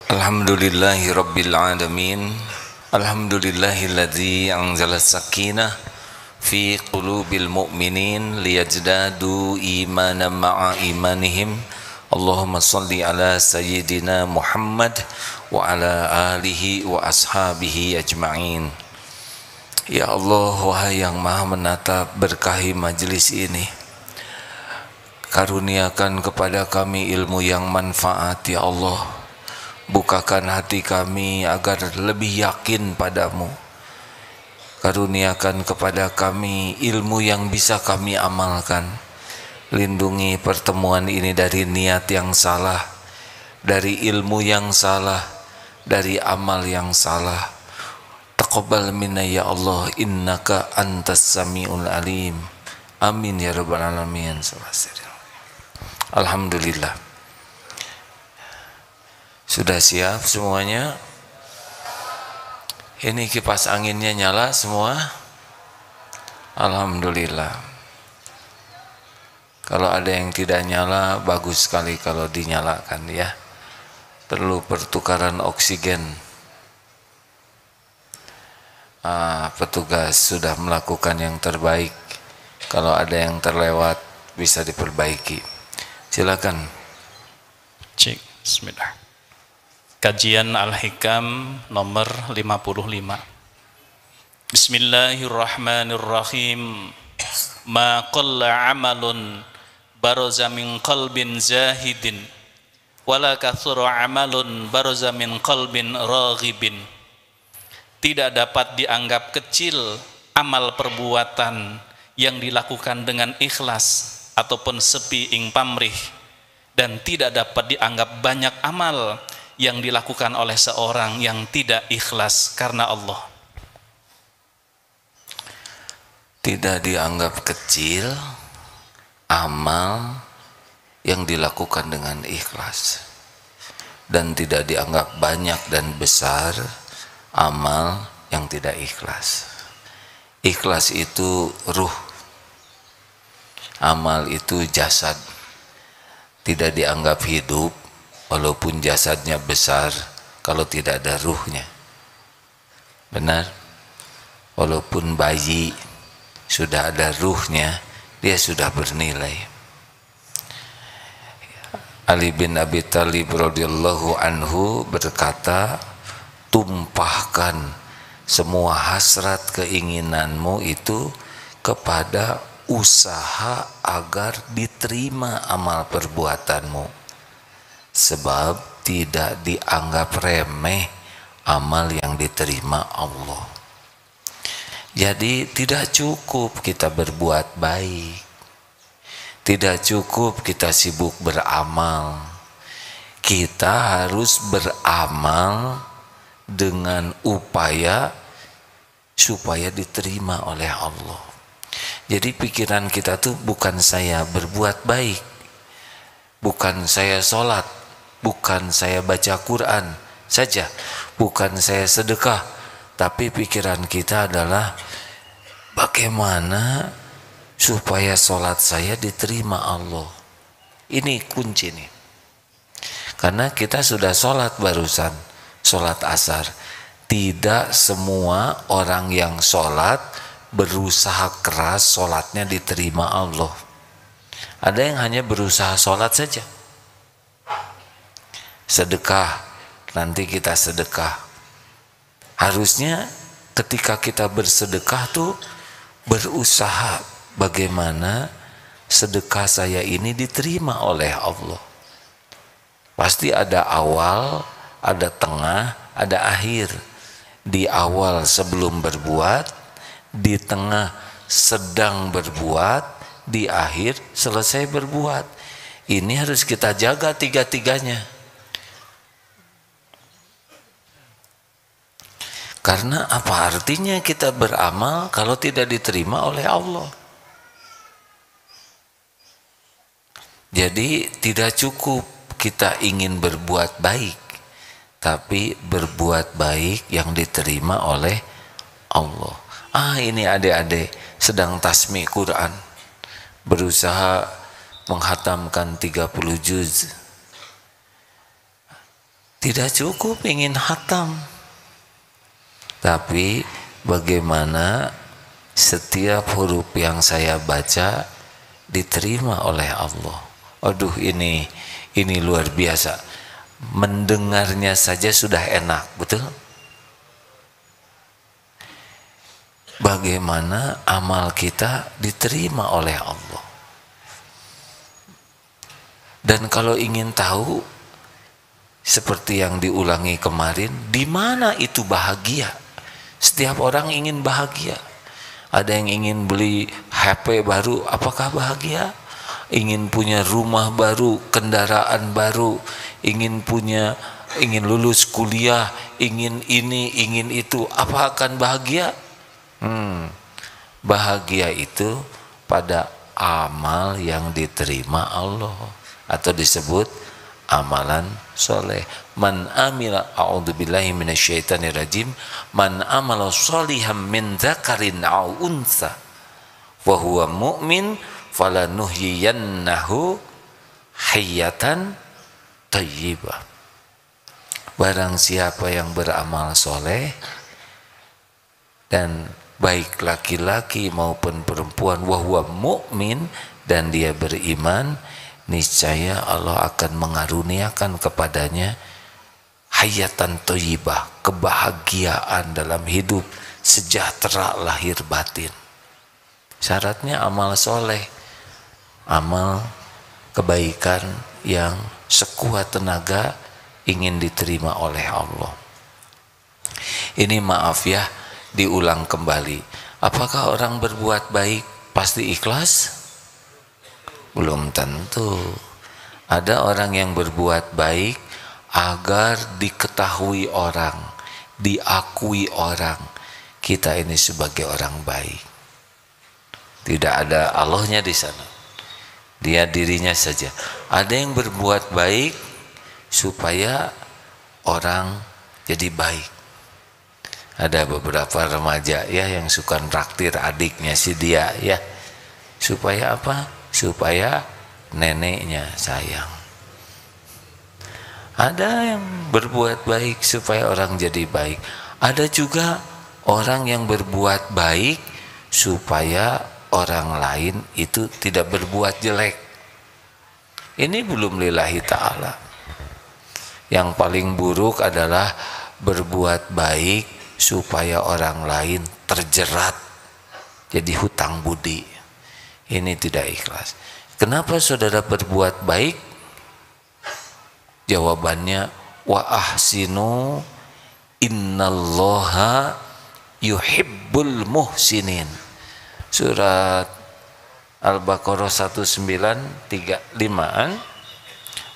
Alhamdulillahi Rabbil Alamin. Alhamdulillahilladzi anzala sakinah fi qulubil mu'minin liyajdadu imanan ma'a imanihim. Allahumma salli ala sayyidina Muhammad wa ala alihi wa ashabihi ajma'in. Ya Allah, wahai yang maha menatap, berkahi majlis ini. Karuniakan kepada kami ilmu yang manfaat, ya Allah. Bukakan hati kami agar lebih yakin padamu. Karuniakan kepada kami ilmu yang bisa kami amalkan. Lindungi pertemuan ini dari niat yang salah, dari ilmu yang salah, dari amal yang salah. Taqabbal minna ya Allah, innaka antas sami'ul alim. Amin ya rabbal alamin. Alhamdulillah. Sudah siap semuanya? Ini kipas anginnya nyala semua? Alhamdulillah. Kalau ada yang tidak nyala, bagus sekali kalau dinyalakan ya. Perlu pertukaran oksigen. Petugas sudah melakukan yang terbaik. Kalau ada yang terlewat, bisa diperbaiki. Silakan. Cek, bismillah. Kajian Al-Hikam nomor 55. Bismillahirrahmanirrahim. Ma qalla amalun baraza min qalbin zahidin wala kathura amalun baraza min qalbin raghibin. Tidak dapat dianggap kecil amal perbuatan yang dilakukan dengan ikhlas ataupun sepi ing pamrih, dan tidak dapat dianggap banyak amal yang dilakukan oleh seorang yang tidak ikhlas karena Allah. Tidak dianggap kecil amal yang dilakukan dengan ikhlas, dan tidak dianggap banyak dan besar amal yang tidak ikhlas. Ikhlas itu ruh, amal itu jasad. Tidak dianggap hidup walaupun jasadnya besar kalau tidak ada ruhnya. Benar? Walaupun bayi sudah ada ruhnya, dia sudah bernilai. Ali bin Abi Thalib radhiyallahu anhu berkata, tumpahkan semua hasrat keinginanmu itu kepada usaha agar diterima amal perbuatanmu. Sebab tidak dianggap remeh amal yang diterima Allah. Jadi tidak cukup kita berbuat baik, tidak cukup kita sibuk beramal. Kita harus beramal dengan upaya supaya diterima oleh Allah. Jadi pikiran kita tuh bukan saya berbuat baik, bukan saya sholat, bukan saya baca Quran saja, bukan saya sedekah, tapi pikiran kita adalah bagaimana supaya sholat saya diterima Allah. Ini kunci nih. Karena kita sudah sholat barusan, sholat asar. Tidak semua orang yang sholat berusaha keras sholatnya diterima Allah. Ada yang hanya berusaha sholat saja. Sedekah, nanti kita sedekah. Harusnya ketika kita bersedekah tuh berusaha bagaimana sedekah saya ini diterima oleh Allah. Pasti ada awal, ada tengah, ada akhir. Di awal sebelum berbuat, di tengah sedang berbuat, di akhir selesai berbuat. Ini harus kita jaga tiga-tiganya. Karena apa artinya kita beramal kalau tidak diterima oleh Allah? Jadi tidak cukup kita ingin berbuat baik, tapi berbuat baik yang diterima oleh Allah. Ini adik-adik sedang tasmi Quran, berusaha menghatamkan 30 juz. Tidak cukup ingin hatam, tapi bagaimana setiap huruf yang saya baca diterima oleh Allah. Aduh, ini luar biasa. Mendengarnya saja sudah enak, betul? Bagaimana amal kita diterima oleh Allah. Dan kalau ingin tahu, seperti yang diulangi kemarin, di mana itu bahagia? Setiap orang ingin bahagia. Ada yang ingin beli HP baru, apakah bahagia? Ingin punya rumah baru, kendaraan baru, ingin lulus kuliah, ingin ini, ingin itu, apa akan bahagia? Bahagia itu pada amal yang diterima Allah, atau disebut amalan soleh. Man amila, a'udzubillahi minasyaitonirrajim, man amala sholihan min dzakarin aw unsa wa huwa mu'min falanuhyiyannahu hayatan thayyibah. Barang siapa yang beramal soleh, dan baik laki-laki maupun perempuan, wa huwa mu'min, dan dia beriman, niscaya Allah akan mengaruniakan kepadanya hayatan thayyibah, kebahagiaan dalam hidup, sejahtera lahir batin. Syaratnya amal soleh, amal kebaikan yang sekuat tenaga ingin diterima oleh Allah. Ini maaf ya, diulang kembali. Apakah orang berbuat baik pasti ikhlas? Belum tentu. Ada orang yang berbuat baik agar diketahui orang, diakui orang, kita ini sebagai orang baik. Tidak ada Allahnya di sana. Dia dirinya saja. Ada yang berbuat baik supaya orang jadi baik. Ada beberapa remaja ya yang suka traktir adiknya si dia ya. Supaya apa? Supaya neneknya sayang. Ada yang berbuat baik supaya orang jadi baik. Ada juga orang yang berbuat baik supaya orang lain itu tidak berbuat jelek. Ini belum lillahi ta'ala. Yang paling buruk adalah berbuat baik supaya orang lain terjerat jadi hutang budi. Ini tidak ikhlas. Kenapa saudara berbuat baik? Jawabannya, wa ahsinu innallaha yuhibbul muhsinin. Surat Al-Baqarah 1935-an.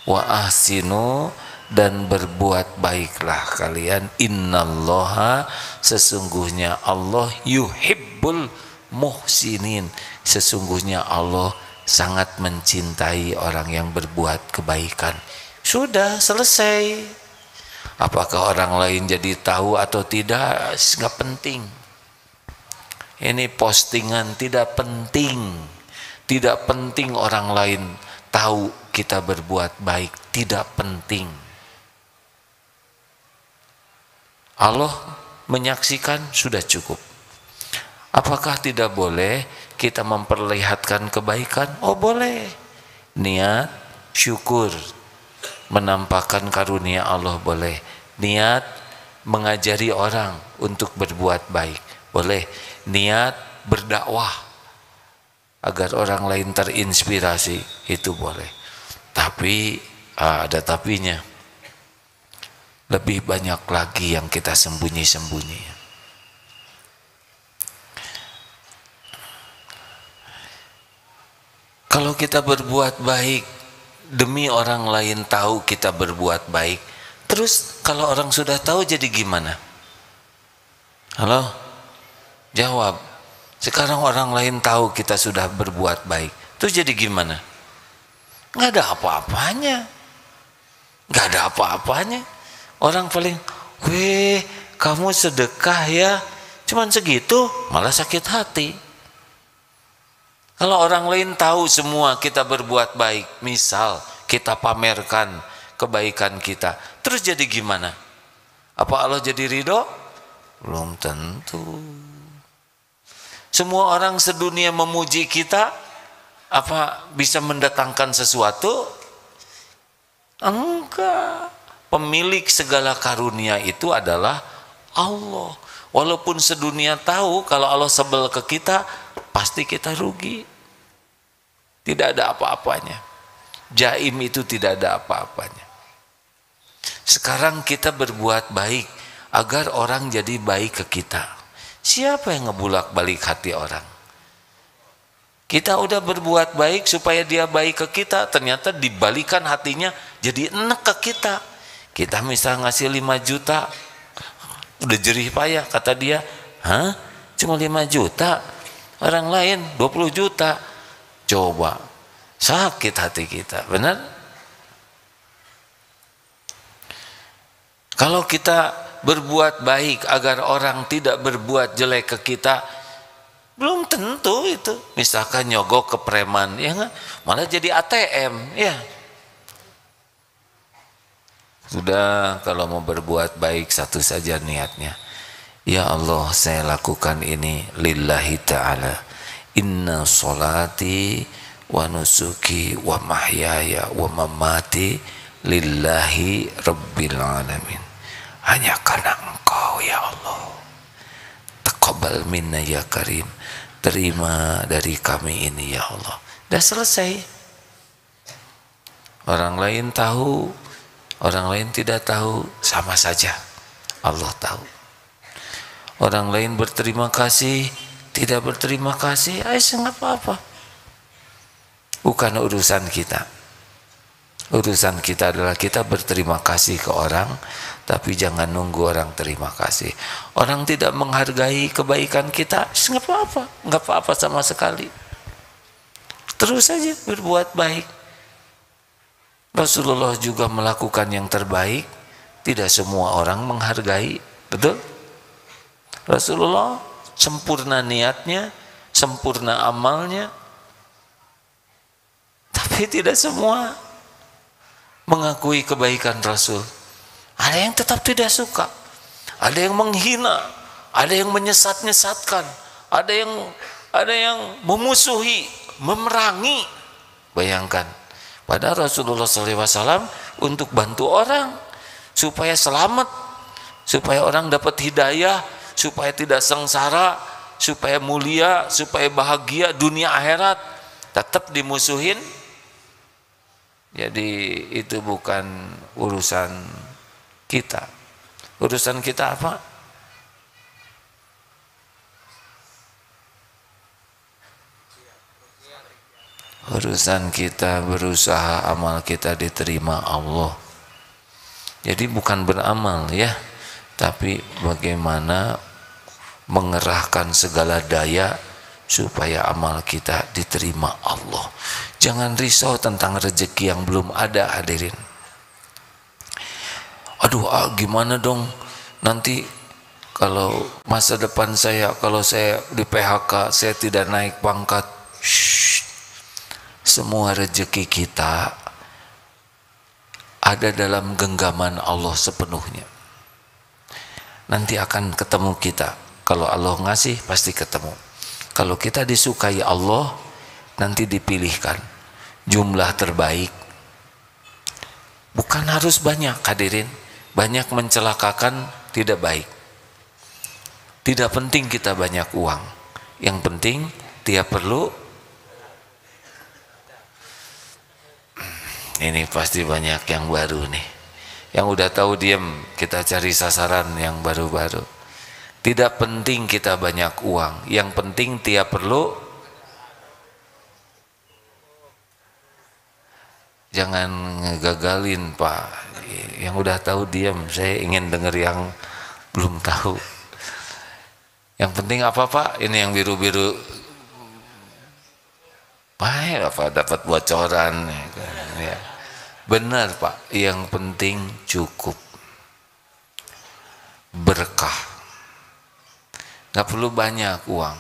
Wa ahsinu, dan berbuat baiklah kalian, innallaha, sesungguhnya Allah, yuhibbul muhsinin, sesungguhnya Allah sangat mencintai orang yang berbuat kebaikan. Sudah selesai. Apakah orang lain jadi tahu atau tidak, nggak penting. Ini postingan tidak penting. Tidak penting orang lain tahu kita berbuat baik, tidak penting. Allah menyaksikan sudah cukup. Apakah tidak boleh kita memperlihatkan kebaikan? Oh boleh. Niat syukur, menampakkan karunia Allah boleh. Niat mengajari orang untuk berbuat baik boleh. Niat berdakwah agar orang lain terinspirasi itu boleh. Tapi ada tapinya. Lebih banyak lagi yang kita sembunyi-sembunyi. Kalau kita berbuat baik demi orang lain tahu kita berbuat baik, terus kalau orang sudah tahu jadi gimana? Halo? Jawab. Sekarang orang lain tahu kita sudah berbuat baik, terus jadi gimana? Nggak ada apa-apanya. Nggak ada apa-apanya. Orang paling, weh kamu sedekah ya, cuman segitu malah sakit hati. Kalau orang lain tahu semua kita berbuat baik, misal kita pamerkan kebaikan kita. Terus jadi gimana? Apa Allah jadi ridho? Belum tentu. Semua orang sedunia memuji kita, apa bisa mendatangkan sesuatu? Enggak. Pemilik segala karunia itu adalah Allah. Walaupun sedunia tahu kalau Allah sebel ke kita, pasti kita rugi. Tidak ada apa-apanya. Jaim itu tidak ada apa-apanya. Sekarang kita berbuat baik agar orang jadi baik ke kita. Siapa yang ngebulak-balik hati orang? Kita udah berbuat baik supaya dia baik ke kita, ternyata dibalikan hatinya jadi enek ke kita. Kita misal ngasih 5 juta, udah jerih payah, kata dia, hah? Cuma 5 juta? Orang lain 20 juta. Coba, sakit hati kita, benar? Kalau kita berbuat baik agar orang tidak berbuat jelek ke kita, belum tentu itu. Misalkan nyogok ke preman, ya enggak? Malah jadi ATM, ya. Sudah, kalau mau berbuat baik satu saja niatnya. Ya Allah, saya lakukan ini lillahi ta'ala. Inna sholati wa nusuki wa mahyaya wa mamati lillahi rabbil alamin. Hanya karena Engkau ya Allah. Taqabbal minna ya karim. Terima dari kami ini ya Allah. Sudah selesai. Orang lain tahu, orang lain tidak tahu, sama saja. Allah tahu. Orang lain berterima kasih, tidak berterima kasih, enggak apa-apa. Bukan urusan kita. Urusan kita adalah kita berterima kasih ke orang, tapi jangan nunggu orang terima kasih. Orang tidak menghargai kebaikan kita, enggak apa-apa, enggak apa-apa sama sekali. Terus saja berbuat baik. Rasulullah juga melakukan yang terbaik, tidak semua orang menghargai, betul? Rasulullah sempurna niatnya, sempurna amalnya, tapi tidak semua mengakui kebaikan Rasul. Ada yang tetap tidak suka, ada yang menghina, ada yang menyesat-nyesatkan, ada yang memusuhi, memerangi. Bayangkan, padahal Rasulullah SAW untuk bantu orang supaya selamat, supaya orang dapat hidayah, supaya tidak sengsara, supaya mulia, supaya bahagia dunia akhirat, tetap dimusuhin. Jadi itu bukan urusan kita. Urusan kita apa? Urusan kita berusaha amal kita diterima Allah. Jadi bukan beramal ya, tapi bagaimana mengerahkan segala daya supaya amal kita diterima Allah. Jangan risau tentang rezeki yang belum ada, hadirin. Aduh, gimana dong nanti kalau masa depan saya, kalau saya di PHK, saya tidak naik pangkat. Shh. Semua rezeki kita ada dalam genggaman Allah sepenuhnya. Nanti akan ketemu kita. Kalau Allah ngasih pasti ketemu. Kalau kita disukai Allah, nanti dipilihkan jumlah terbaik. Bukan harus banyak, hadirin. Banyak mencelakakan tidak baik. Tidak penting kita banyak uang. Yang penting dia perlu. Ini pasti banyak yang baru nih. Yang udah tahu diam, kita cari sasaran yang baru-baru. Tidak penting kita banyak uang, yang penting dia perlu. Jangan ngegagalin Pak. Yang udah tahu diam, saya ingin dengar yang belum tahu. Yang penting apa Pak? Ini yang biru-biru. Baik apa dapat bocoran ya. Benar Pak, yang penting cukup berkah. Gak perlu banyak uang.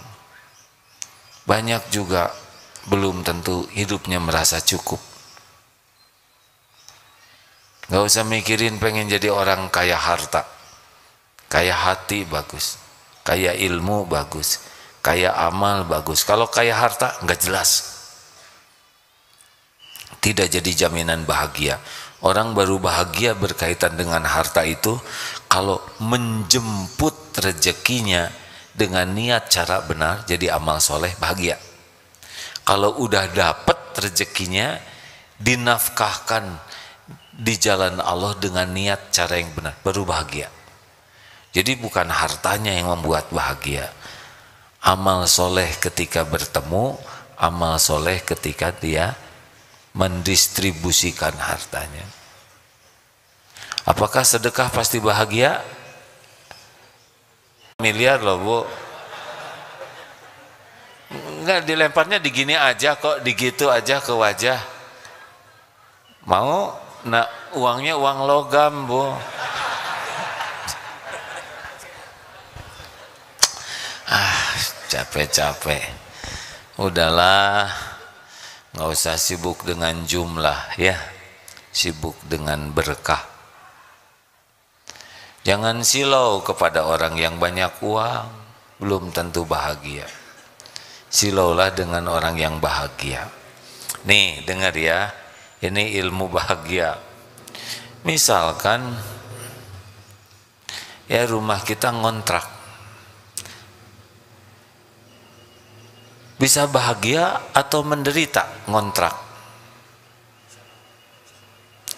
Banyak juga belum tentu hidupnya merasa cukup. Gak Nggak usah mikirin pengen jadi orang kaya harta, kaya hati bagus, kaya ilmu bagus, kaya amal bagus. Kalau kaya harta nggak jelas, tidak jadi jaminan bahagia. Orang baru bahagia berkaitan dengan harta itu kalau menjemput rezekinya dengan niat cara benar, jadi amal soleh, bahagia. Kalau udah dapat rezekinya, dinafkahkan di jalan Allah dengan niat cara yang benar, baru bahagia. Jadi bukan hartanya yang membuat bahagia, amal soleh ketika bertemu, amal soleh ketika dia mendistribusikan hartanya. Apakah sedekah pasti bahagia? Miliar loh Bu. Enggak, dilemparnya digini aja kok, digitu aja ke wajah. Mau? Nah, uangnya uang logam Bu. Capek-capek. Udahlah, nggak usah sibuk dengan jumlah ya, sibuk dengan berkah. Jangan silau kepada orang yang banyak uang, belum tentu bahagia. Silaulah dengan orang yang bahagia. Nih dengar ya, ini ilmu bahagia. Misalkan ya rumah kita ngontrak, bisa bahagia atau menderita ngontrak?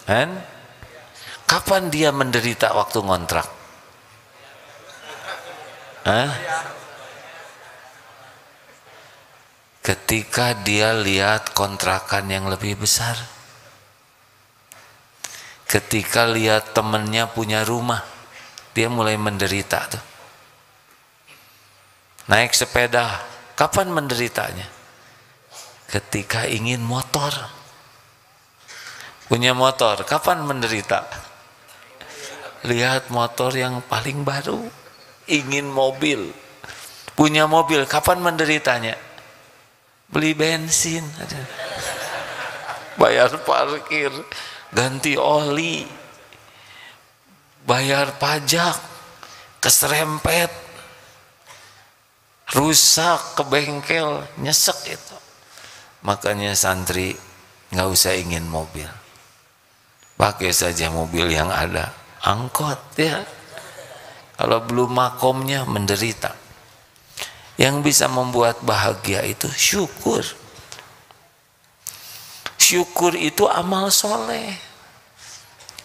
Kan? Kapan dia menderita waktu ngontrak? Hah? Ketika dia lihat kontrakan yang lebih besar, ketika lihat temennya punya rumah, dia mulai menderita tuh. Naik sepeda, kapan menderitanya? Ketika ingin motor. Punya motor, kapan menderita? Lihat motor yang paling baru. Ingin mobil. Punya mobil, kapan menderitanya? Beli bensin, bayar parkir, ganti oli, bayar pajak, keserempet, rusak ke bengkel, nyesek itu. Makanya santri nggak usah ingin mobil, pakai saja mobil yang ada, angkot ya. Kalau belum makomnya menderita. Yang bisa membuat bahagia itu syukur. Syukur itu amal soleh.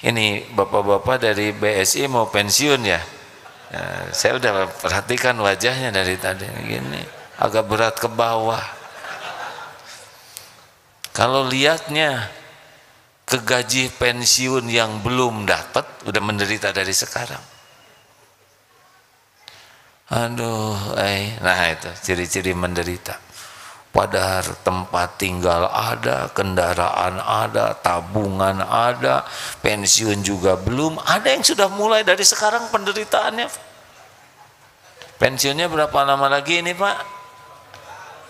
Ini bapak-bapak dari BSI mau pensiun ya. Nah, saya udah perhatikan wajahnya dari tadi gini, agak berat ke bawah. Kalau lihatnya ke gaji pensiun yang belum dapat, udah menderita dari sekarang. Aduh, nah itu ciri-ciri menderita. Padahal tempat tinggal ada, kendaraan ada, tabungan ada, pensiun juga belum. Ada yang sudah mulai dari sekarang penderitaannya. Pensiunnya berapa lama lagi ini Pak?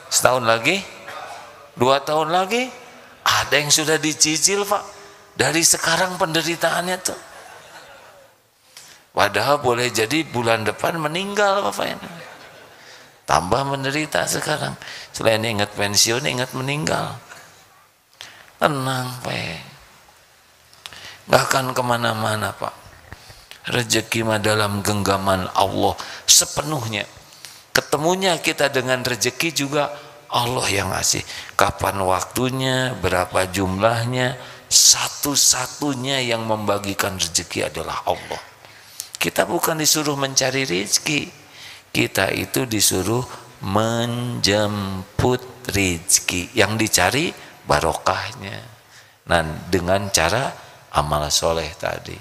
Setahun lagi? 2 tahun lagi? Ada yang sudah dicicil Pak. Dari sekarang penderitaannya tuh. Padahal boleh jadi bulan depan meninggal Bapak ini. Tambah menderita sekarang. Selain ingat pensiun, ingat meninggal. Tenang Pak. Gak akan kemana-mana Pak. Rezeki mah dalam genggaman Allah sepenuhnya. Ketemunya kita dengan rezeki juga Allah yang ngasih. Kapan waktunya, berapa jumlahnya, satu-satunya yang membagikan rezeki adalah Allah. Kita bukan disuruh mencari rezeki, kita itu disuruh menjemput rezeki. Yang dicari barokahnya. Nah, dengan cara amal soleh tadi.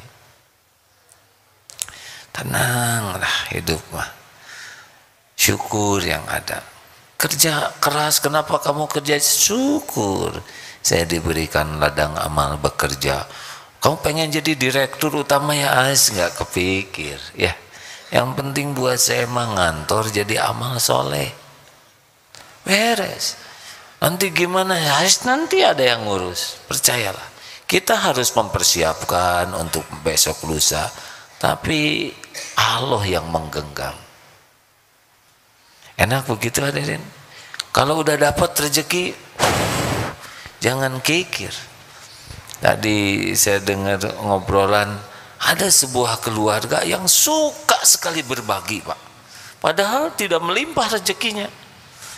Tenanglah hidup mah. Syukur yang ada. Kerja keras, kenapa kamu kerja? Syukur saya diberikan ladang amal bekerja. Kamu pengen jadi direktur utama ya, nggak kepikir ya. Yang penting buat saya mah ngantor jadi amal soleh, beres. Nanti gimana ya, nanti ada yang ngurus. Percayalah, Kita harus mempersiapkan untuk besok lusa, tapi Allah yang menggenggam. Enak begitu hadirin. Kalau udah dapat rezeki, jangan kikir. Tadi saya dengar ngobrolan, ada sebuah keluarga yang suka sekali berbagi, Pak. Padahal tidak melimpah rezekinya.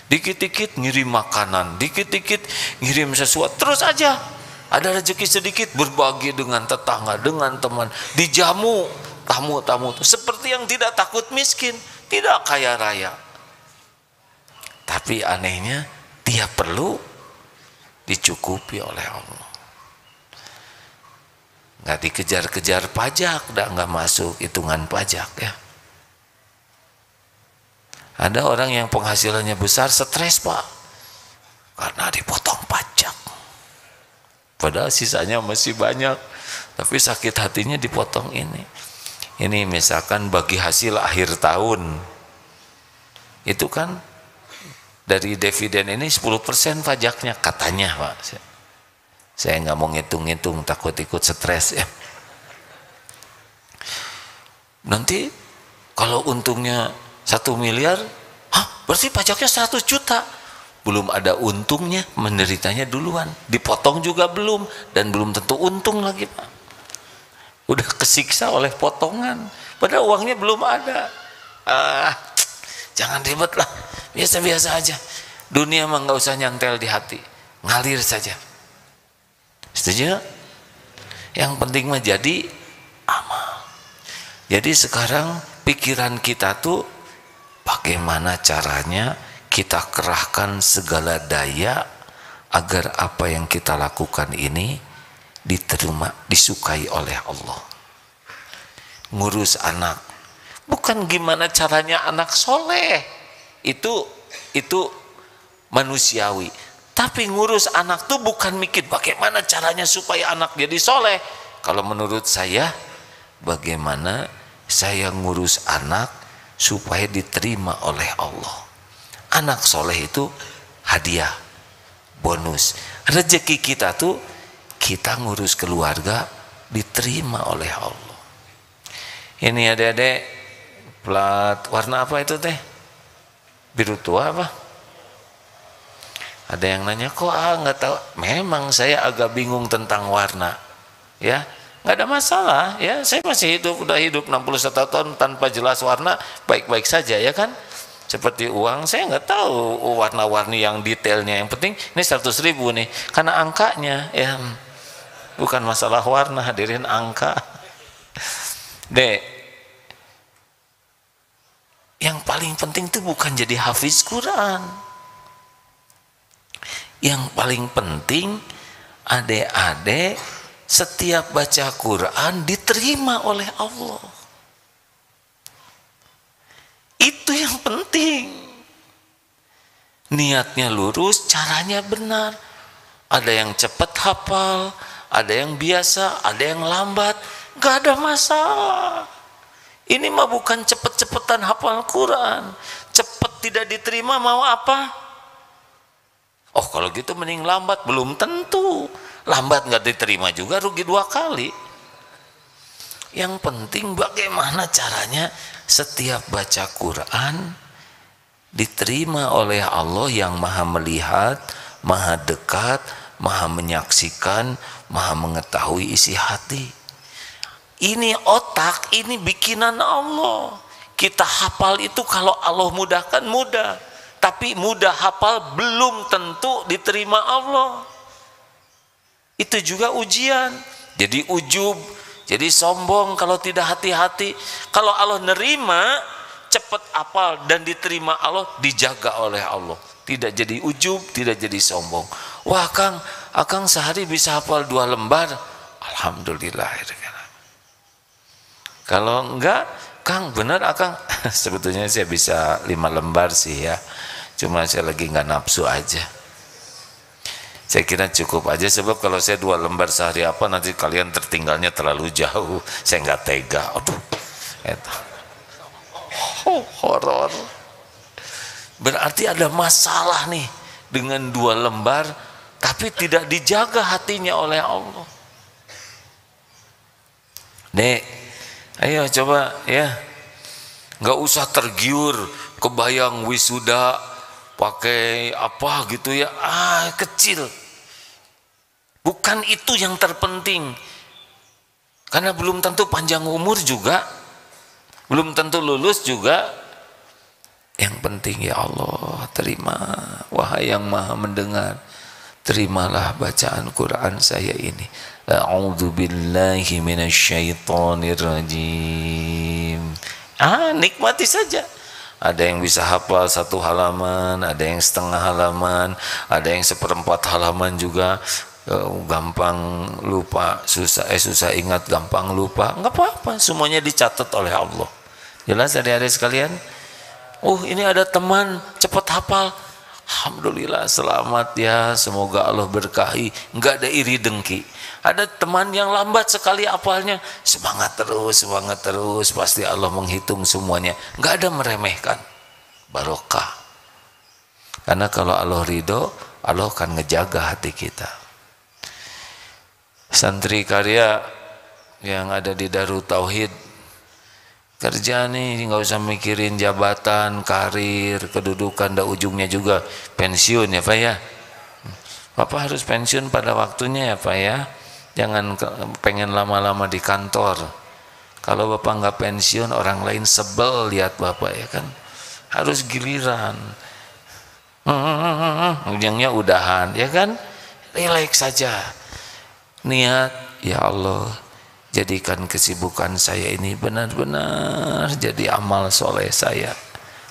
Dikit-dikit ngirim makanan, dikit-dikit ngirim sesuatu, terus aja. Ada rezeki sedikit berbagi dengan tetangga, dengan teman, dijamu tamu-tamu itu seperti yang tidak takut miskin, tidak kaya raya. Tapi anehnya dia perlu dicukupi oleh Allah. Nggak dikejar-kejar pajak, nggak masuk hitungan pajak ya. Ada orang yang penghasilannya besar stres, Pak, karena dipotong pajak. Padahal sisanya masih banyak, tapi sakit hatinya dipotong ini. Ini misalkan bagi hasil akhir tahun, itu kan dari dividen ini 10% pajaknya katanya, Pak. Saya nggak mau ngitung-ngitung, takut ikut stres ya. Nanti kalau untungnya 1 miliar, berarti pajaknya 100 juta. Belum ada untungnya, menderitanya duluan. Dipotong juga belum, dan belum tentu untung lagi, Pak. Udah kesiksa oleh potongan, padahal uangnya belum ada. Jangan ribet lah, biasa-biasa aja. Dunia mah nggak usah nyantel di hati, ngalir saja. Setuju? Yang penting mah jadi amal. Jadi sekarang pikiran kita tuh bagaimana caranya kita kerahkan segala daya agar apa yang kita lakukan ini diterima, disukai oleh Allah. Ngurus anak, bukan gimana caranya anak soleh, itu manusiawi. Tapi ngurus anak tuh bukan mikir bagaimana caranya supaya anak jadi soleh. Kalau menurut saya, bagaimana saya ngurus anak supaya diterima oleh Allah. Anak soleh itu hadiah, bonus. Rezeki kita tuh kita ngurus keluarga diterima oleh Allah. Ini adik-adik, plat warna apa itu teh? Biru tua apa? Ada yang nanya, kok nggak tahu? Memang saya agak bingung tentang warna, ya. Nggak ada masalah, ya. Saya masih udah hidup 61 tahun tanpa jelas warna, baik-baik saja, ya kan? Seperti uang, saya nggak tahu warna-warni yang detailnya. Yang penting ini 100.000 nih, karena angkanya, ya. Bukan masalah warna, hadirin, angka. Dek, yang paling penting itu bukan jadi hafiz Quran. Yang paling penting adik-adik setiap baca Quran diterima oleh Allah. Itu yang penting. Niatnya lurus, caranya benar. Ada yang cepat hafal, ada yang biasa, ada yang lambat, gak ada masalah. Ini mah bukan cepet-cepetan hafal Quran. Cepet tidak diterima mau apa? Oh kalau gitu mending lambat. Belum tentu. Lambat gak diterima juga rugi 2 kali. Yang penting bagaimana caranya setiap baca Quran diterima oleh Allah yang maha melihat, maha dekat, maha menyaksikan, maha mengetahui isi hati. Ini otak, ini bikinan Allah. Kita hafal itu kalau Allah mudahkan mudah, tapi mudah hafal belum tentu diterima Allah. Itu juga ujian. Jadi ujub, jadi sombong kalau tidak hati-hati. Kalau Allah nerima, cepat hafal dan diterima Allah, dijaga oleh Allah. Tidak jadi ujub, tidak jadi sombong. Wah Kang, Akang sehari bisa hafal 2 lembar. Alhamdulillah. Kalau enggak, Kang bener Akang. Sebetulnya saya bisa 5 lembar sih ya. Cuma saya lagi nggak nafsu aja. Saya kira cukup aja, sebab kalau saya 2 lembar sehari apa nanti kalian tertinggalnya terlalu jauh. Saya nggak tega. Aduh. Horor. Berarti ada masalah nih dengan 2 lembar, tapi tidak dijaga hatinya oleh Allah. Dek, ayo coba ya, nggak usah tergiur kebayang wisuda pakai apa gitu ya, kecil. Bukan itu yang terpenting, karena belum tentu panjang umur juga, belum tentu lulus juga. Yang penting ya Allah, terima, wahai yang maha mendengar, terimalah bacaan Quran saya ini. A'udzu billahi minasyaitonir rajim. Nikmati saja. Ada yang bisa hafal 1 halaman, ada yang setengah halaman, ada yang 1/4 halaman juga. Gampang lupa, susah ingat, gampang lupa, nggak apa-apa, semuanya dicatat oleh Allah. Jelas adik-adik sekalian? Ini ada teman cepat hafal, alhamdulillah, selamat ya, semoga Allah berkahi, nggak ada iri dengki. Ada teman yang lambat sekali hafalnya, semangat terus, pasti Allah menghitung semuanya, nggak ada meremehkan, barokah. Karena kalau Allah ridho, Allah akan ngejaga hati kita. Santri karya yang ada di Darut Tauhid, kerja nih nggak usah mikirin jabatan, karir, kedudukan, dah ujungnya juga pensiun ya Pak ya. Bapak harus pensiun pada waktunya ya Pak ya. Jangan pengen lama-lama di kantor. Kalau Bapak nggak pensiun, orang lain sebel lihat Bapak ya kan. Harus giliran. Ujungnya udahan ya kan. Relax saja. Niat, ya Allah, jadikan kesibukan saya ini benar-benar jadi amal soleh saya.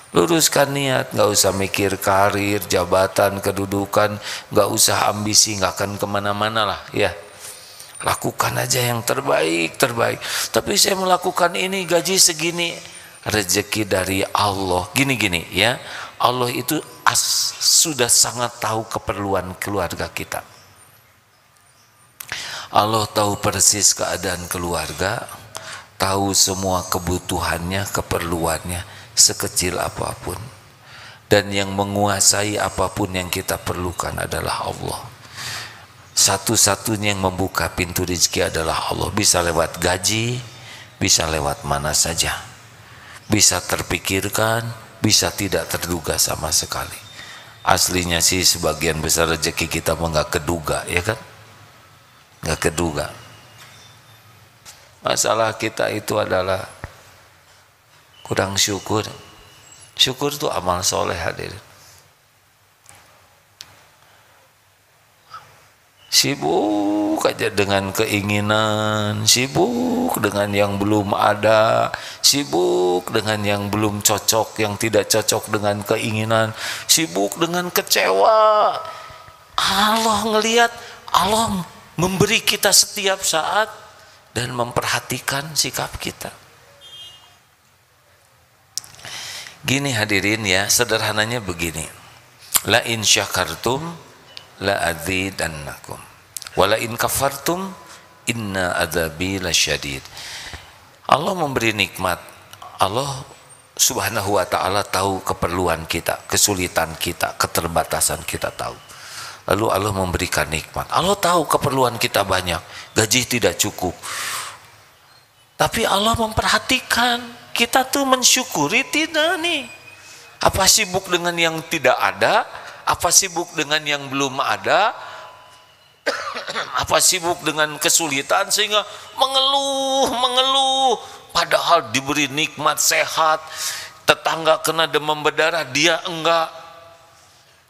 Luruskan niat, nggak usah mikir karir, jabatan, kedudukan, nggak usah ambisi, nggak akan kemana-mana lah ya. Lakukan aja yang terbaik. Tapi saya melakukan ini gaji segini, rezeki dari Allah. Gini ya, Allah itu sudah sangat tahu keperluan keluarga kita. Allah tahu persis keadaan keluarga, tahu semua kebutuhannya, keperluannya, sekecil apapun. Dan yang menguasai apapun yang kita perlukan adalah Allah. Satu-satunya yang membuka pintu rezeki adalah Allah. Bisa lewat gaji, bisa lewat mana saja. Bisa terpikirkan, bisa tidak terduga sama sekali. Aslinya sih sebagian besar rezeki kita nggak keduga, ya kan? Nggak keduga. Masalah kita itu adalah kurang syukur. Syukur itu amal soleh hadirin. Sibuk aja dengan keinginan, sibuk dengan yang belum ada, sibuk dengan yang belum cocok, yang tidak cocok dengan keinginan, sibuk dengan kecewa. Allah ngelihat, Allah memberi kita setiap saat dan memperhatikan sikap kita. Gini hadirin ya, sederhananya begini. La in syakartum la azidannakum wa la in kafartum inna adzabi lasyadid. Allah memberi nikmat. Allah Subhanahu wa taala tahu keperluan kita, kesulitan kita, keterbatasan kita tahu. Lalu Allah memberikan nikmat. Allah tahu keperluan kita banyak, gaji tidak cukup. Tapi Allah memperhatikan, kita tuh mensyukuri tidak nih. Apa sibuk dengan yang tidak ada? Apa sibuk dengan yang belum ada? Apa sibuk dengan kesulitan sehingga mengeluh. Padahal diberi nikmat sehat, tetangga kena demam berdarah, dia enggak.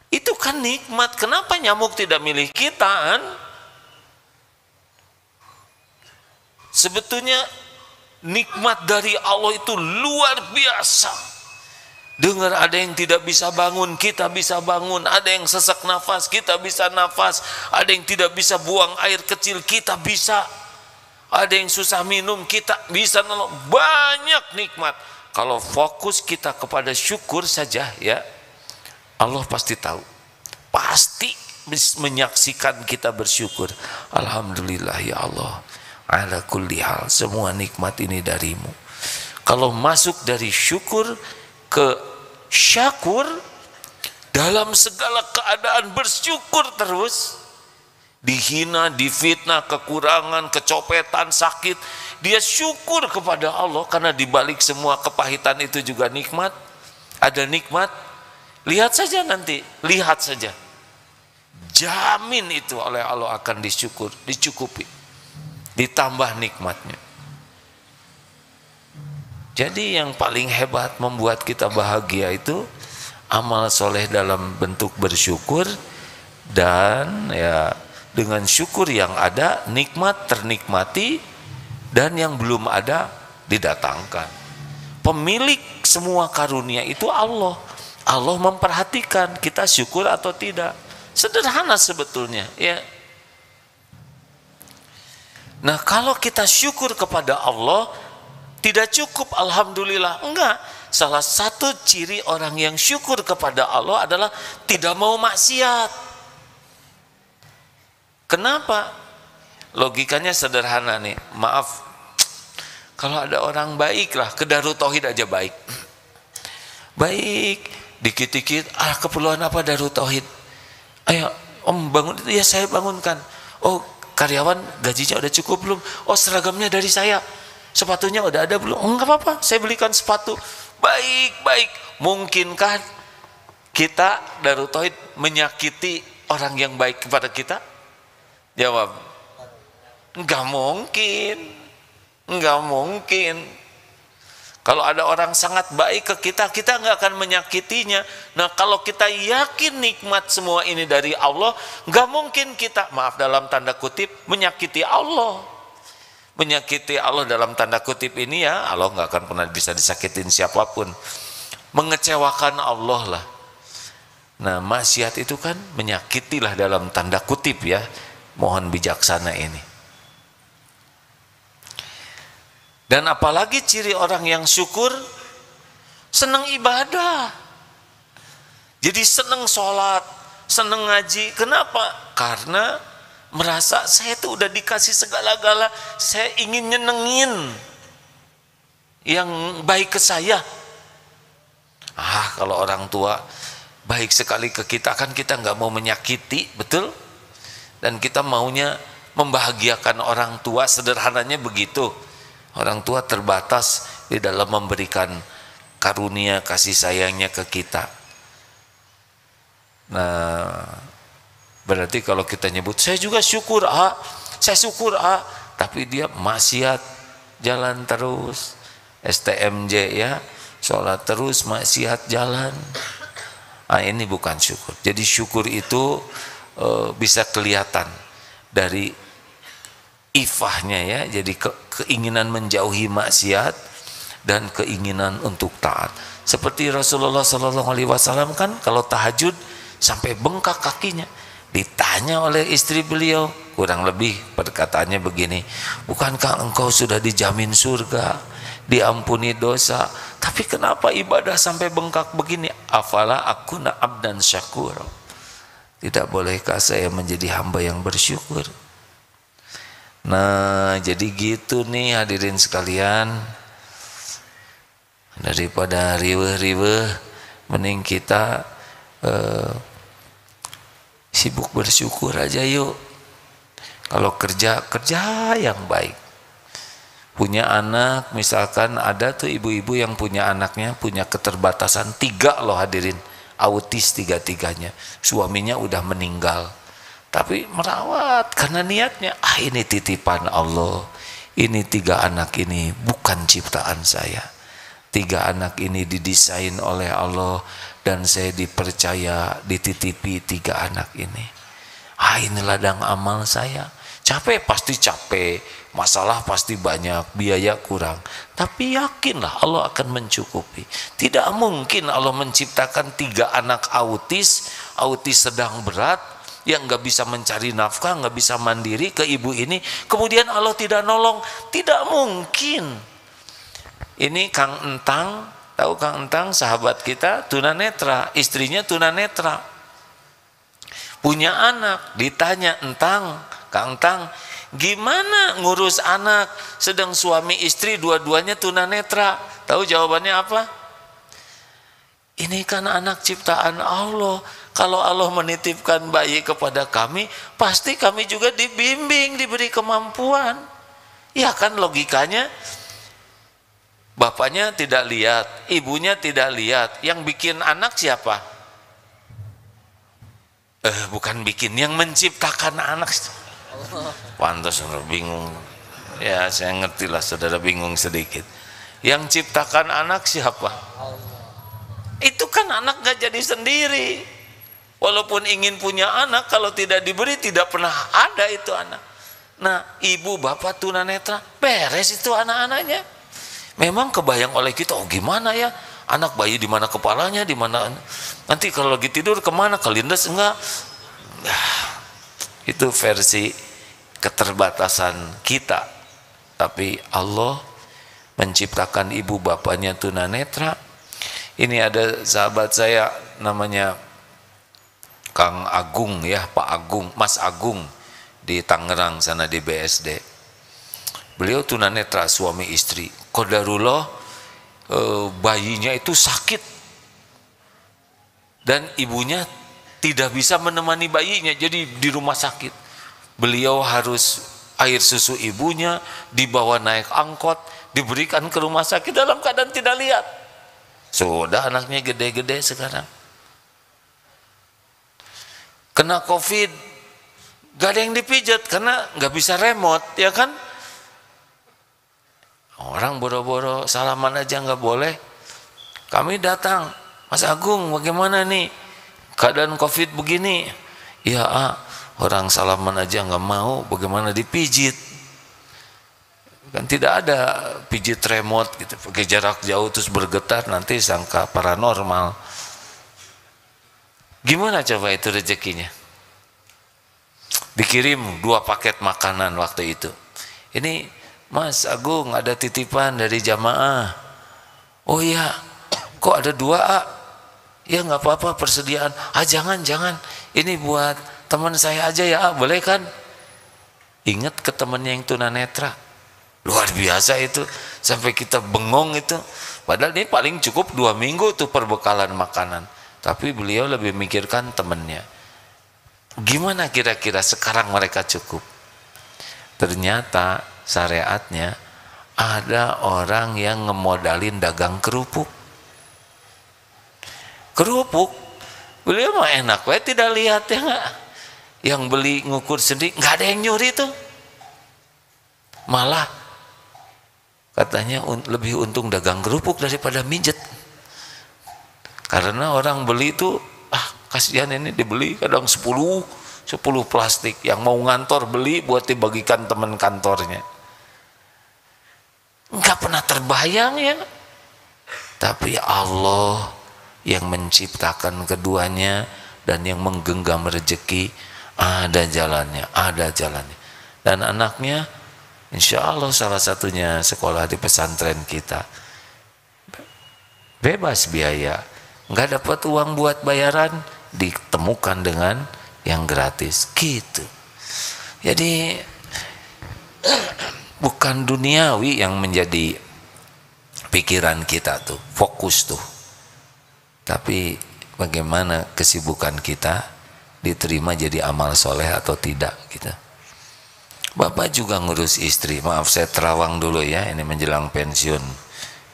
Itu kan nikmat. Kenapa nyamuk tidak milih kita kan? Sebetulnya nikmat dari Allah itu luar biasa. Dengar ada yang tidak bisa bangun, kita bisa bangun. Ada yang sesak nafas, kita bisa nafas. Ada yang tidak bisa buang air kecil, kita bisa. Ada yang susah minum, kita bisa nolong. Banyak nikmat. Kalau fokus kita kepada syukur saja ya, Allah pasti tahu, pasti menyaksikan kita bersyukur. Alhamdulillah ya Allah, ala kulli hal, semua nikmat ini darimu. Kalau masuk dari syukur ke syakur, dalam segala keadaan bersyukur terus, dihina, difitnah, kekurangan, kecopetan, sakit, dia syukur kepada Allah karena dibalik semua kepahitan itu juga nikmat, ada nikmat. Lihat saja nanti, lihat saja, jamin itu oleh Allah akan dicukupi, ditambah nikmatnya. Jadi yang paling hebat membuat kita bahagia itu amal soleh dalam bentuk bersyukur, dan ya dengan syukur yang ada nikmat ternikmati, dan yang belum ada didatangkan. Pemilik semua karunia itu Allah. Allah memperhatikan kita syukur atau tidak. Sederhana sebetulnya ya. Nah kalau kita syukur kepada Allah tidak cukup alhamdulillah, enggak. Salah satu ciri orang yang syukur kepada Allah adalah tidak mau maksiat. Kenapa? Logikanya sederhana nih, maaf, kalau ada orang baik lah, ke Darut Tauhid aja baik, baik, dikit-dikit, keperluan apa Darut Tauhid? Ayo om bangun, ya saya bangunkan. Oh karyawan gajinya udah cukup belum? Oh seragamnya dari saya, sepatunya udah ada belum? Oh enggak apa-apa, saya belikan sepatu. Baik-baik, mungkinkah kita Darut Tauhid menyakiti orang yang baik kepada kita? Jawab, enggak mungkin, enggak mungkin. Kalau ada orang sangat baik ke kita, kita enggak akan menyakitinya. Nah kalau kita yakin nikmat semua ini dari Allah, enggak mungkin kita, maaf dalam tanda kutip, menyakiti Allah. Menyakiti Allah dalam tanda kutip ini ya, Allah enggak akan pernah bisa disakitin siapapun. Mengecewakan Allah lah. Nah maksiat itu kan menyakitilah dalam tanda kutip ya. Mohon bijaksana ini. Dan apalagi ciri orang yang syukur, senang ibadah. Jadi senang sholat, senang ngaji. Kenapa? Karena merasa saya tuh udah dikasih segala-gala, saya ingin nyenengin yang baik ke saya. Kalau orang tua baik sekali ke kita, kan kita nggak mau menyakiti, betul? Dan kita maunya membahagiakan orang tua, sederhananya begitu. Orang tua terbatas di dalam memberikan karunia kasih sayangnya ke kita. Nah, berarti kalau kita nyebut saya juga syukur saya syukur tapi dia maksiat jalan terus, STMJ ya, sholat terus maksiat jalan. Ini bukan syukur. Jadi syukur itu bisa kelihatan dari ifahnya ya, jadi keinginan menjauhi maksiat dan keinginan untuk taat. Seperti Rasulullah SAW kan kalau tahajud sampai bengkak kakinya. Ditanya oleh istri beliau, kurang lebih perkataannya begini, bukankah engkau sudah dijamin surga, diampuni dosa, tapi kenapa ibadah sampai bengkak begini? Afala akuna abdan syakur. Tidak bolehkah saya menjadi hamba yang bersyukur? Nah jadi gitu nih hadirin sekalian, daripada riweh-riweh mending kita sibuk bersyukur aja yuk. Kalau kerja yang baik. Punya anak, misalkan ada tuh ibu-ibu yang punya anaknya punya keterbatasan 3 loh hadirin, autis 3-tiganya, suaminya udah meninggal, tapi merawat karena niatnya ini titipan Allah, ini 3 anak ini bukan ciptaan saya, 3 anak ini didesain oleh Allah dan saya dipercaya dititipi 3 anak ini. Ini ladang amal saya. Capek pasti capek, masalah pasti banyak, biaya kurang, tapi yakinlah Allah akan mencukupi. Tidak mungkin Allah menciptakan 3 anak autis sedang berat, yang nggak bisa mencari nafkah, nggak bisa mandiri ke ibu ini, kemudian Allah tidak nolong. Tidak mungkin. Ini Kang Entang, tahu Kang Entang, sahabat kita, tunanetra, istrinya tunanetra, punya anak. Ditanya, Kang Entang, gimana ngurus anak sedang suami istri dua-duanya tunanetra? Tahu jawabannya apa? Ini kan anak ciptaan Allah. Kalau Allah menitipkan bayi kepada kami, pasti kami juga dibimbing, diberi kemampuan. Ya kan logikanya, bapaknya tidak lihat, ibunya tidak lihat, yang bikin anak siapa? Bukan bikin, yang menciptakan anak. Pantas bingung. Ya saya ngerti lah saudara bingung sedikit. Yang ciptakan anak siapa? Itu kan anak gak jadi sendiri. Walaupun ingin punya anak, kalau tidak diberi tidak pernah ada itu anak. Nah ibu bapak tunanetra beres itu anak-anaknya. Memang kebayang oleh kita, oh gimana ya, anak bayi di mana kepalanya, di mana nanti kalau lagi tidur kemana, kelindes enggak. Itu versi keterbatasan kita. Tapi Allah menciptakan ibu bapaknya tunanetra. Ini ada sahabat saya namanya Kang Agung ya, Pak Agung, Mas Agung di Tangerang sana di BSD. Beliau tunanetra, suami istri. Qadarullah bayinya itu sakit dan ibunya tidak bisa menemani bayinya, jadi di rumah sakit. Beliau harus air susu ibunya dibawa naik angkot, diberikan ke rumah sakit dalam keadaan tidak lihat. Sudah anaknya gede-gede sekarang. Kena COVID, gak ada yang dipijat karena gak bisa remote, ya kan? Orang boro-boro salaman aja gak boleh. Kami datang, Mas Agung bagaimana nih keadaan COVID begini? Ya orang salaman aja nggak mau, bagaimana dipijit? Kan tidak ada pijit remote gitu, pakai jarak jauh terus bergetar, nanti sangka paranormal. Gimana coba itu rezekinya? Dikirim 2 paket makanan waktu itu. Ini Mas Agung ada titipan dari jamaah. Oh iya, kok ada 2 Ya nggak apa-apa persediaan. Jangan, ini buat teman saya aja ya, boleh kan? Ingat ke temannya yang tunanetra, luar biasa itu, sampai kita bengong itu. Padahal ini paling cukup 2 minggu tuh perbekalan makanan, tapi beliau lebih mikirkan temannya. Gimana kira-kira sekarang mereka cukup? Ternyata syariatnya ada orang yang ngemodalin dagang kerupuk. Beliau mah enak, tidak lihat ya nggak? Yang beli ngukur sendiri, nggak ada yang nyuri tuh. Malah katanya lebih untung dagang kerupuk daripada mijet. Karena orang beli tuh, kasihan ini dibeli kadang 10 plastik, yang mau ngantor beli buat dibagikan teman kantornya. Nggak pernah terbayang ya. Tapi Allah yang menciptakan keduanya dan yang menggenggam rezeki, ada jalannya. Dan anaknya insya Allah salah satunya sekolah di pesantren kita, bebas biaya, nggak dapat uang buat bayaran, ditemukan dengan yang gratis gitu. Jadi bukan duniawi yang menjadi pikiran kita tuh, fokus tuh, tapi bagaimana kesibukan kita diterima jadi amal soleh atau tidak gitu. Bapak juga ngurus istri. Maaf saya terawang dulu ya, ini menjelang pensiun,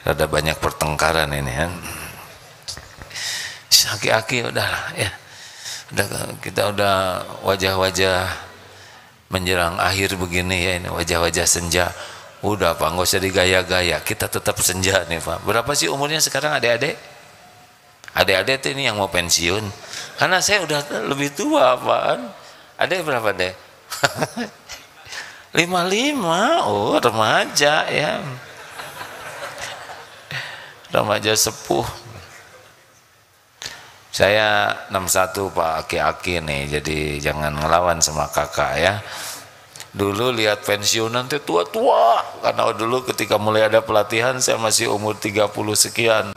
ada banyak pertengkaran ini kan. Aki-aki udah ya, kita udah wajah-wajah menjelang akhir begini ya, ini wajah-wajah senja. Udah Pak, nggak usah digaya-gaya, kita tetap senja nih Pak. Berapa sih umurnya sekarang adik-adik? Adik-adik tuh ini yang mau pensiun, karena saya udah lebih tua Pak. Adik berapa deh? 55. Oh remaja ya, remaja sepuh. Saya 61 Pak, aki-aki nih, jadi jangan ngelawan sama kakak ya. Dulu lihat pensiunan tuh tua-tua, karena dulu ketika mulai ada pelatihan saya masih umur 30 sekian.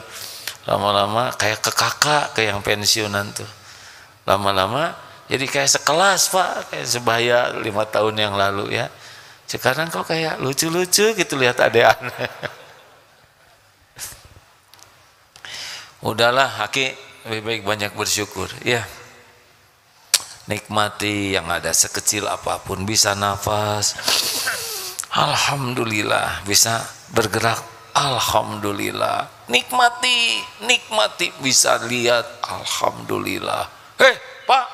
Lama-lama kayak ke kakak, ke yang pensiunan tuh. Lama-lama jadi kayak sekelas Pak, kayak sebaya 5 tahun yang lalu ya. Sekarang kok kayak lucu-lucu gitu lihat adean. Udahlah Haki, lebih baik banyak bersyukur ya. nikmati yang ada sekecil apapun, bisa nafas, alhamdulillah, bisa bergerak, alhamdulillah, nikmati, bisa lihat, alhamdulillah. Pak,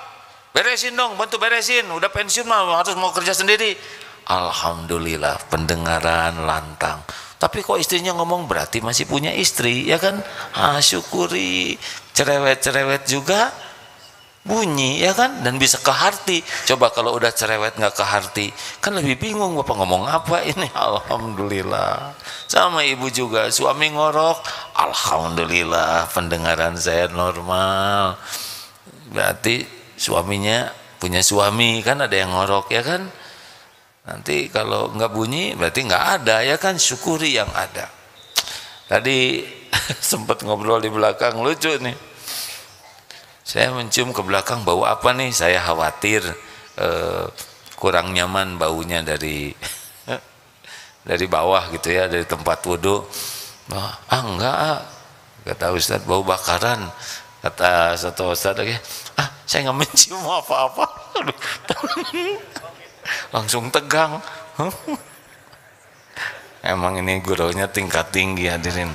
beresin dong, bantu beresin, udah pensiun mah harus mau kerja sendiri, alhamdulillah, pendengaran lantang. Tapi kok istrinya ngomong, berarti masih punya istri, ya kan? Syukuri. Cerewet-cerewet juga bunyi, ya kan? Dan bisa ke hati. Coba kalau udah cerewet nggak ke hati, kan lebih bingung, bapak ngomong apa ini. Alhamdulillah. Sama ibu juga, suami ngorok, alhamdulillah, pendengaran saya normal. Berarti suaminya punya suami, kan ada yang ngorok, ya kan? Nanti kalau nggak bunyi berarti nggak ada, ya kan? Syukuri yang ada. Tadi sempat ngobrol di belakang, lucu nih. Saya mencium ke belakang, bau apa nih? Saya khawatir kurang nyaman baunya dari dari bawah gitu ya, dari tempat wudhu. Enggak, kata Ustadz, bau bakaran. Kata satu Ustadz lagi, saya nggak mencium apa-apa. Langsung tegang. Emang ini gurunya tingkat tinggi, hadirin.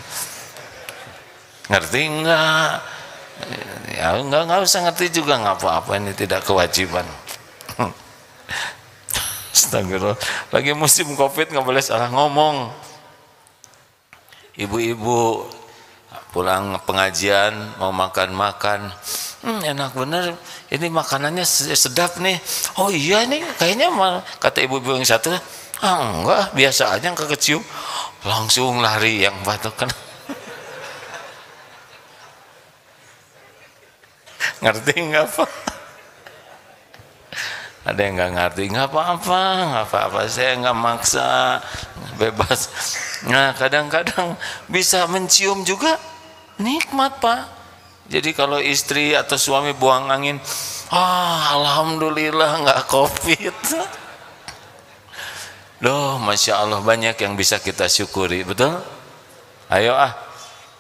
Ngerti enggak? Ya enggak usah ngerti juga, nggak apa-apa, ini tidak kewajiban. Astagfirullah. Lagi musim Covid nggak boleh salah ngomong. Ibu-ibu pulang pengajian mau makan-makan, enak bener, ini makanannya sedap nih. Oh iya nih, kayaknya kata ibu-ibu yang satu, enggak, biasa aja, nggak kecium. Langsung lari yang batuk kan. Ngerti nggak apa? Ada yang nggak ngerti, nggak apa-apa, saya nggak maksa, bebas. Nah, kadang-kadang bisa mencium juga nikmat, Pak. Jadi kalau istri atau suami buang angin, alhamdulillah nggak Covid. Loh, Masya Allah, banyak yang bisa kita syukuri, betul? Ayo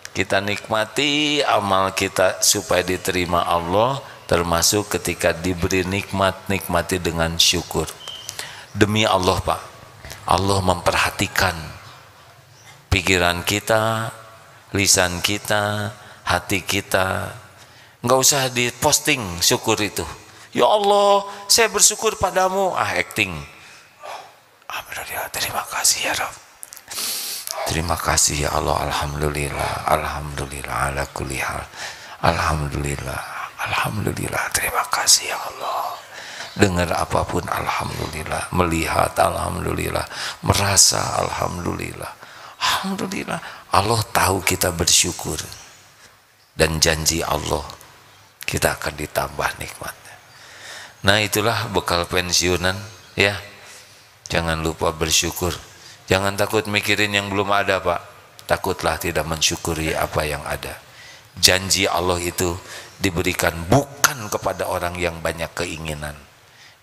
kita nikmati amal kita supaya diterima Allah, termasuk ketika diberi nikmat, nikmati dengan syukur. Demi Allah, Pak, Allah memperhatikan pikiran kita, lisan kita, hati kita. Nggak usah diposting syukur itu. Ya Allah, saya bersyukur padamu. Acting. Terima kasih ya Rabb. Terima kasih ya Allah, alhamdulillah, alhamdulillah ala kulli hal. Alhamdulillah, alhamdulillah, terima kasih ya Allah. Dengar apapun alhamdulillah, melihat alhamdulillah, merasa alhamdulillah. Alhamdulillah, Allah tahu kita bersyukur, dan janji Allah kita akan ditambah nikmatnya. Nah, itulah bekal pensiunan, ya. Jangan lupa bersyukur. Jangan takut mikirin yang belum ada, Pak. Takutlah tidak mensyukuri apa yang ada. Janji Allah itu diberikan bukan kepada orang yang banyak keinginan.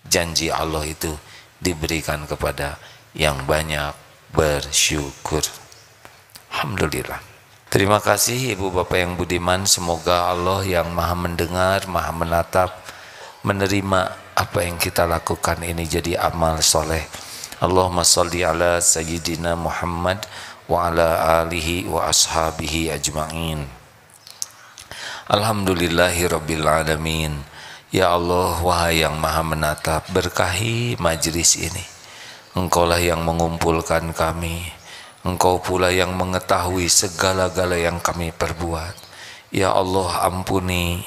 Janji Allah itu diberikan kepada yang banyak bersyukur. Alhamdulillah. Terima kasih Ibu Bapak yang budiman. Semoga Allah yang maha mendengar, maha menatap, menerima apa yang kita lakukan ini jadi amal soleh. Allahumma salli ala Sayyidina Muhammad wa ala alihi wa ashabihi ajma'in. Alhamdulillahi Rabbil Alamin. Ya Allah, wahai yang maha menatap, berkahi majlis ini. Engkaulah yang mengumpulkan kami, Engkau pula yang mengetahui segala-gala yang kami perbuat. Ya Allah, ampuni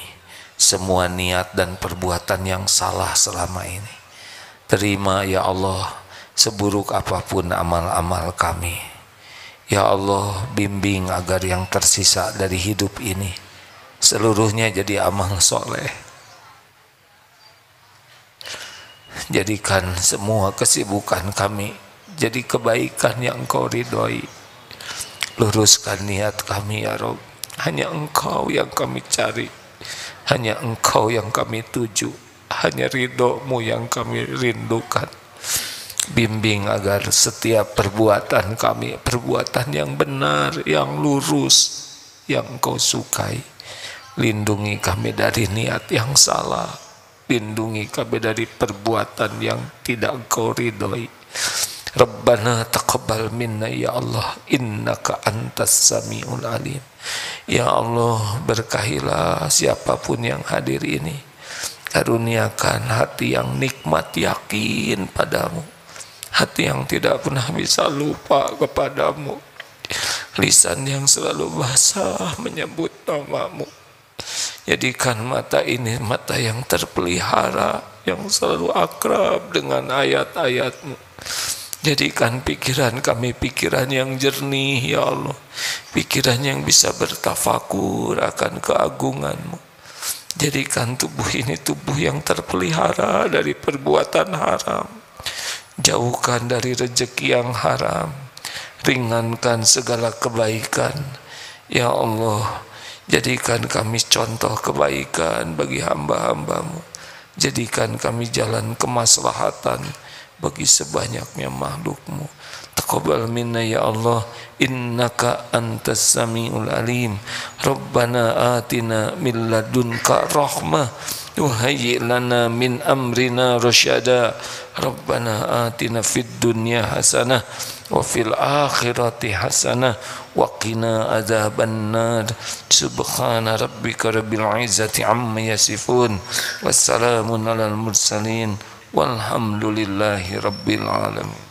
semua niat dan perbuatan yang salah selama ini. Terima ya Allah seburuk apapun amal-amal kami. Ya Allah, bimbing agar yang tersisa dari hidup ini seluruhnya jadi amal soleh. Jadikan semua kesibukan kami jadi kebaikan yang Engkau ridhoi. Luruskan niat kami ya Rabb. Hanya Engkau yang kami cari, hanya Engkau yang kami tuju, hanya ridho-Mu yang kami rindukan. Bimbing agar setiap perbuatan kami perbuatan yang benar, yang lurus, yang Engkau sukai. Lindungi kami dari niat yang salah, lindungi kami dari perbuatan yang tidak Engkau ridhoi. Rabbana taqabbal minna ya Allah, innaka antas samiul alim. Ya Allah, berkahilah siapapun yang hadir ini, karuniakan hati yang nikmat yakin padamu, hati yang tidak pernah bisa lupa kepadamu, lisan yang selalu basah menyebut namamu. Jadikan mata ini mata yang terpelihara, yang selalu akrab dengan ayat-ayatmu. Jadikan pikiran kami pikiran yang jernih ya Allah, pikiran yang bisa bertafakur akan keagunganmu. Jadikan tubuh ini tubuh yang terpelihara dari perbuatan haram, jauhkan dari rezeki yang haram, ringankan segala kebaikan ya Allah. Jadikan kami contoh kebaikan bagi hamba-hambamu, jadikan kami jalan kemaslahatan bagi sebanyaknya makhlukmu. Taqabbal minna ya Allah, innaka antas samiul alim. Rabbana atina min ladunka rahmah wa hayyi' lana min amrina rasyada. Rabbana atina fid dunya hasanah wa fil akhirati hasanah wa qina adzabannar. Subhana rabbika rabbil izzati amma yasifun, wassalamun alal mursalin, walhamdulillahi rabbil alamin.